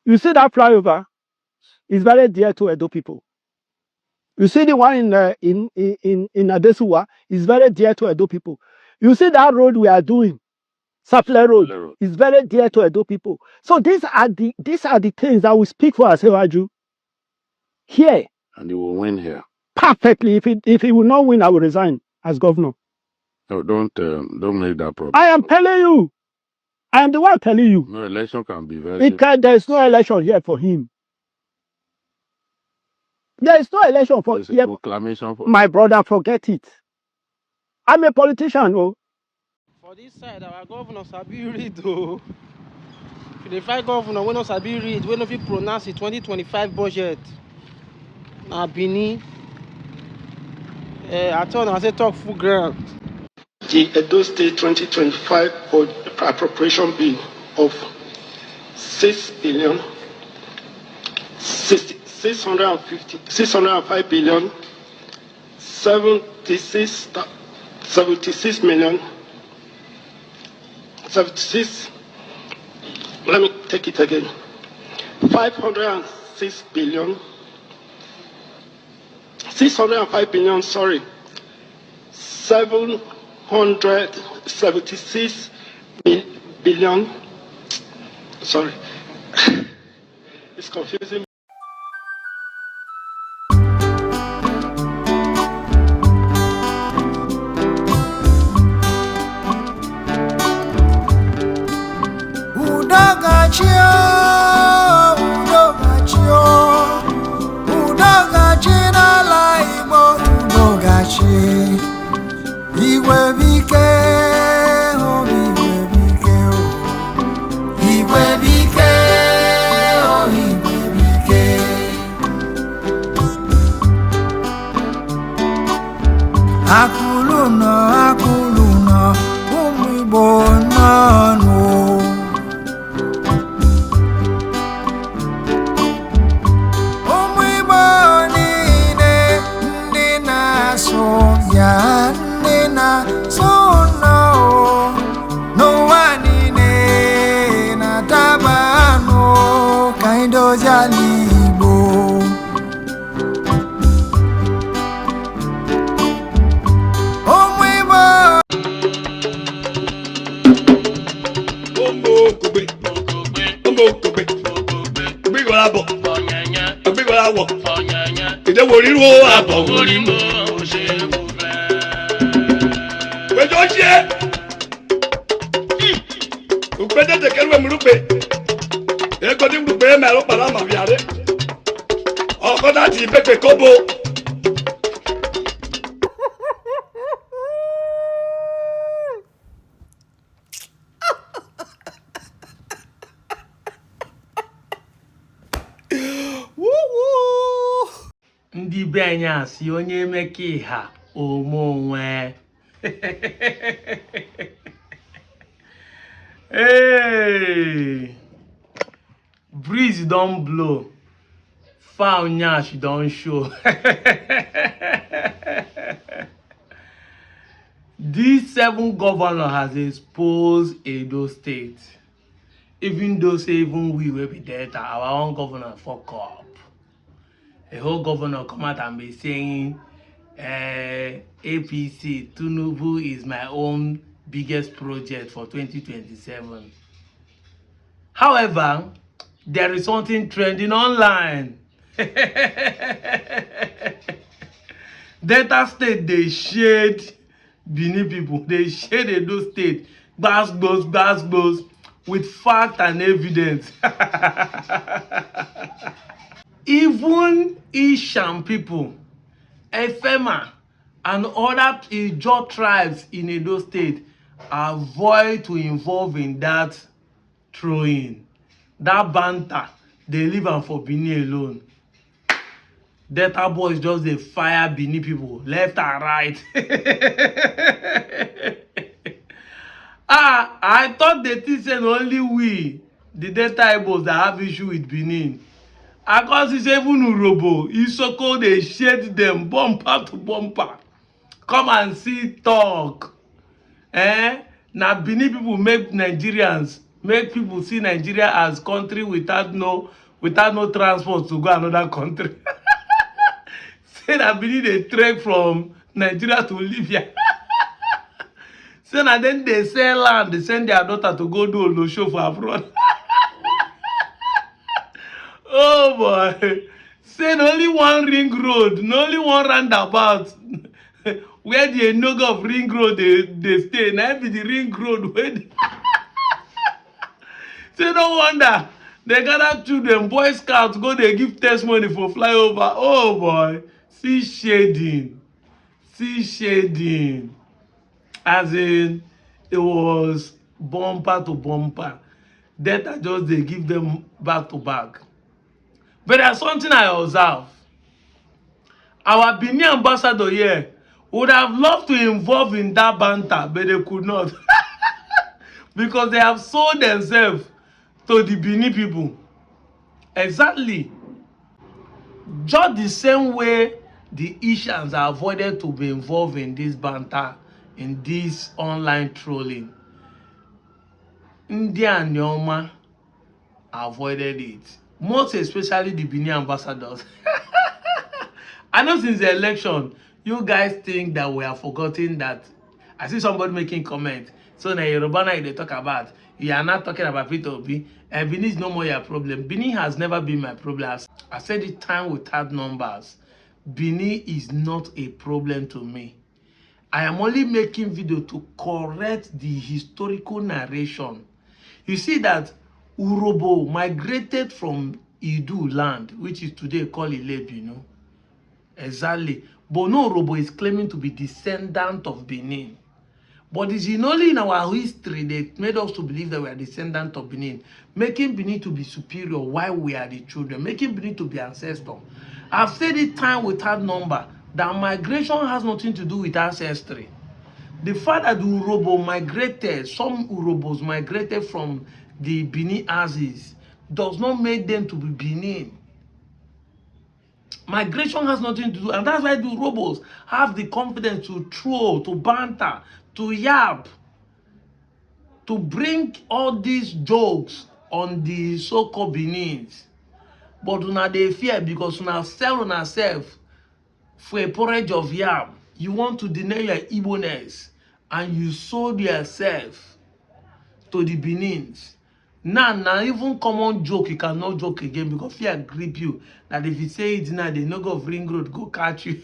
You see that flyover is very dear to Edo people. You see the one in Adesuwa is very dear to Edo people. You see that road we are doing, Safle Road, is very dear to Edo people. So these are the things that we speak for Asewaju here. And he will win here. Perfectly. If he will not win, I will resign as governor. No, don't make that problem. I am telling you. I am the one telling you. No election can be very. There is no election here for him. There is no election for here. Proclamation for my brother. Forget it. I'm a politician. Oh. For this side, our governor Sabi read though. The five governor we no Sabi read, we no fit pronounce the 2025 budget. Na Bini. I told I say talk full ground. The Edo State 2025 appropriation bill of 605 billion 76 million 76. Let me take it again. 506 billion 605 billion. Sorry, 776 billion. Sorry, it's confusing. Akuluna, umibonano. Umibonine, ndina soya, ndina sono. No wanine, natabano, kaindo jalibo. Ndị be anyị asị onye emeka ịha ome onwe. Hey, breeze don't blow, foul nyash don't show. This 7 governor has exposed Edo State. Even though say even we will be there, our own governor fuck up. The whole governor come out and be saying, APC, Tinubu is my own biggest project for 2027. However, there is something trending online. Delta State, they shade Benin people. They shade Edo State. Gbas, with fact and evidence. Even Isham people, Efema, and other Ijo tribes in Edo State avoid to involve in that throwing, that banter. They leave am for Benin alone. Delta boys just dey fire Benin people left and right. I thought they think say only we, the Delta Igbos, that have issue with Benin. Because it's even Urobo, Isoko, they shade them bumper to bumper. Come and see talk. Now Benin people make Nigerians make people see Nigeria as country without no transport to go another country. Say that Benin dey trek from Nigeria to Libya. Say na then they sell land, they send their daughter to go do olosho for abroad. Oh boy. Say na only one ring road, na only one roundabout where the enogo of ring road they stay. Na be the ring road where say no wonder they gather children, boy scouts go they give testimony for flyover. Oh boy. See shading. See shading. As in, it was bumper to bumper. Data just they give them back to back. But there's something I observe. Our Benin ambassador here would have loved to involve in that banter, but they could not. Because they have sold themselves to the Benin people. Exactly. Just the same way the Ishans are avoided to be involved in this banter, in this online trolling. India and Yoma avoided it. Most especially the Benin ambassadors. I know since the election, you guys think that we have forgotten that. I see somebody making comment. So now Yoruba now they talk about. You are not talking about Peter Obi. And Benin is no more your problem. Benin has never been my problem. I said it time without numbers. Benin is not a problem to me. I am only making video to correct the historical narration. You see that Urobo migrated from Idu land, which is today called Ileb, you know. Exactly. But no Urobo is claiming to be descendant of Benin. But it's only in our history they made us to believe that we are descendant of Benin, making Benin to be superior while we are the children, making Benin to be ancestor. I've said it time without number that migration has nothing to do with ancestry. The fact that the Urobo migrated, some Urobos migrated from the Benin Axis, does not make them to be Benin. Migration has nothing to do, and that's why the Urobos have the confidence to troll, to banter, to yap, to bring all these jokes on the so-called Benins. But una dey fear because una sell una self for a porridge of yam. You want to deny your Igbo-ness, and you sold yourself to the Benins. Now even common joke you cannot joke again because fear grip you that if you say it now they no go ring road go catch you.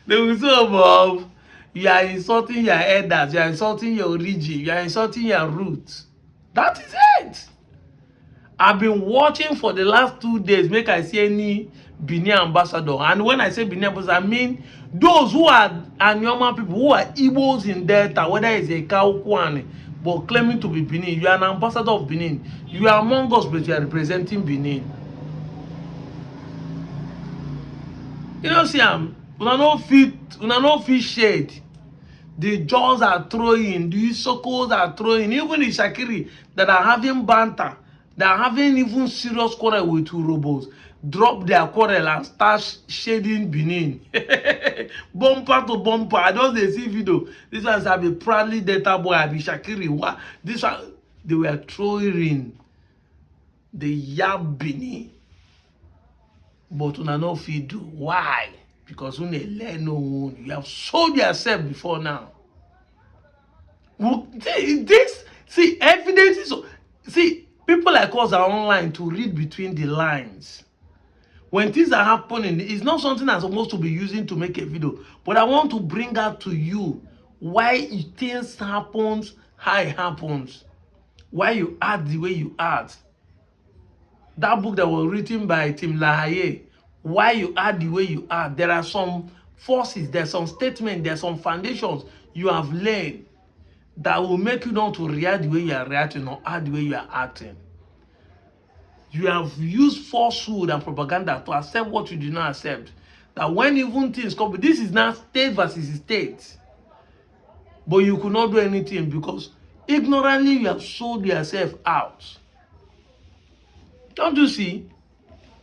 They will say, Bob, you are insulting your elders, you are insulting your origin, you are insulting your roots. That is it. I've been watching for the last 2 days, make I see any Benin ambassador. And when I say Benin ambassador, I mean those who are Anyoma people, who are Igbos in Delta, whether it's a Kaukwane, but claiming to be Benin. You are an ambassador of Benin. You are among us, but you are representing Benin. You know, see, una no fit shade. The jaws are throwing, the Isokos are throwing, even the Shakiri that are having banter, that are having even serious quarrel with Urobos, drop their quarrel and start shading Benin. Bumper to bumper. I just dey see video. This one have a proudly data boy, I be Shakiri. This one, they were throwing the yab Benin. But una no fit do. Why? Because una learn no one. You have sold yourself before now. See, evidence is. See, people like us are online to read between the lines. When things are happening, it's not something I'm supposed to be using to make a video. But I want to bring out to you why things happens, how it happens. Why you act the way you act. That book that was written by Tim Lahaye, why you act the way you act. There are some forces, there's some statements, there's some foundations you have laid that will make you not to react the way you are reacting or act the way you are acting. You have used falsehood and propaganda to accept what you do not accept. That when even things come, this is now state versus state. But you could not do anything because ignorantly you have sold yourself out. Don't you see?